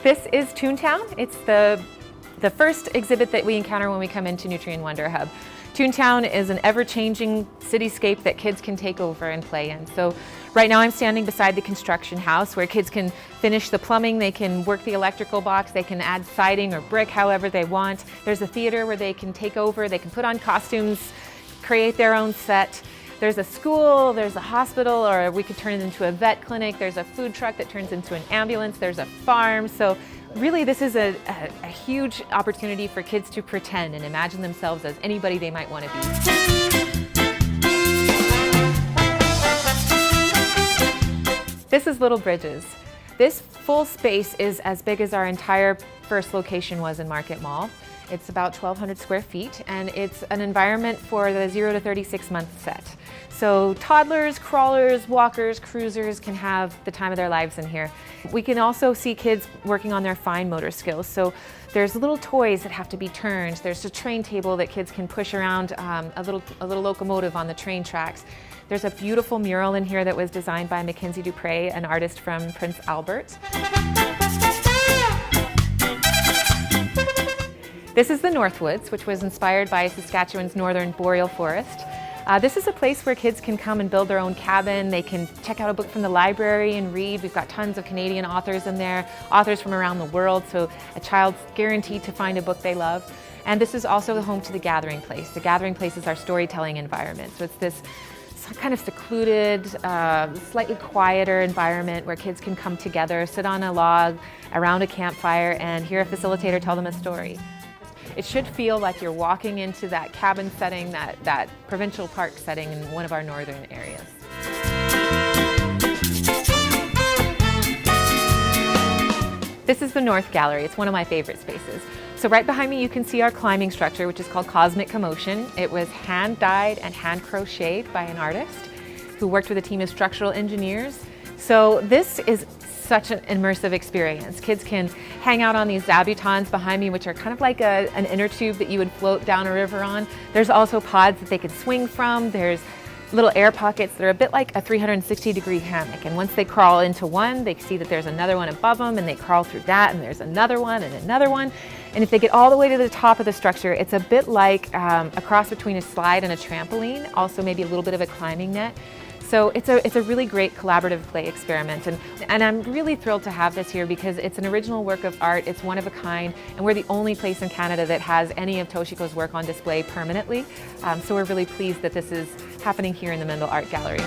This is Toontown. It's the first exhibit that we encounter when we come into Nutrien Wonderhub. Toontown is an ever-changing cityscape that kids can take over and play in. So right now I'm standing beside the construction house where kids can finish the plumbing, they can work the electrical box, they can add siding or brick however they want. There's a theater where they can take over, they can put on costumes, create their own set. There's a school, there's a hospital, or we could turn it into a vet clinic. There's a food truck that turns into an ambulance. There's a farm. So really this is a huge opportunity for kids to pretend and imagine themselves as anybody they might want to be. This is Little Bridges. This full space is as big as our entire first location was in Market Mall. It's about 1,200 square feet, and it's an environment for the 0 to 36 month set. So toddlers, crawlers, walkers, cruisers can have the time of their lives in here. We can also see kids working on their fine motor skills. So there's little toys that have to be turned. There's a train table that kids can push around, a little locomotive on the train tracks. There's a beautiful mural in here that was designed by Mackenzie Dupre, an artist from Prince Albert. This is the Northwoods, which was inspired by Saskatchewan's northern boreal forest. This is a place where kids can come and build their own cabin. They can check out a book from the library and read. We've got tons of Canadian authors in there, authors from around the world, so a child's guaranteed to find a book they love. And this is also the home to the Gathering Place. The Gathering Place is our storytelling environment. So it's this kind of secluded, slightly quieter environment where kids can come together, sit on a log around a campfire, and hear a facilitator tell them a story. It should feel like you're walking into that cabin setting, that provincial park setting in one of our northern areas. This is the North Gallery. It's one of my favorite spaces. So right behind me you can see our climbing structure, which is called Cosmic Commotion. It was hand-dyed and hand-crocheted by an artist who worked with a team of structural engineers. So this is such an immersive experience. Kids can hang out on these zabutons behind me, which are kind of like an inner tube that you would float down a river on. There's also pods that they can swing from. There's little air pockets that are a bit like a 360-degree hammock. And once they crawl into one, they see that there's another one above them, and they crawl through that, and there's another one and another one. And if they get all the way to the top of the structure, it's a bit like a cross between a slide and a trampoline, also maybe a little bit of a climbing net. So it's a really great collaborative play experiment, and I'm really thrilled to have this here because it's an original work of art, it's one of a kind, and we're the only place in Canada that has any of Toshiko's work on display permanently. So we're really pleased that this is happening here in the Mendel Art Gallery.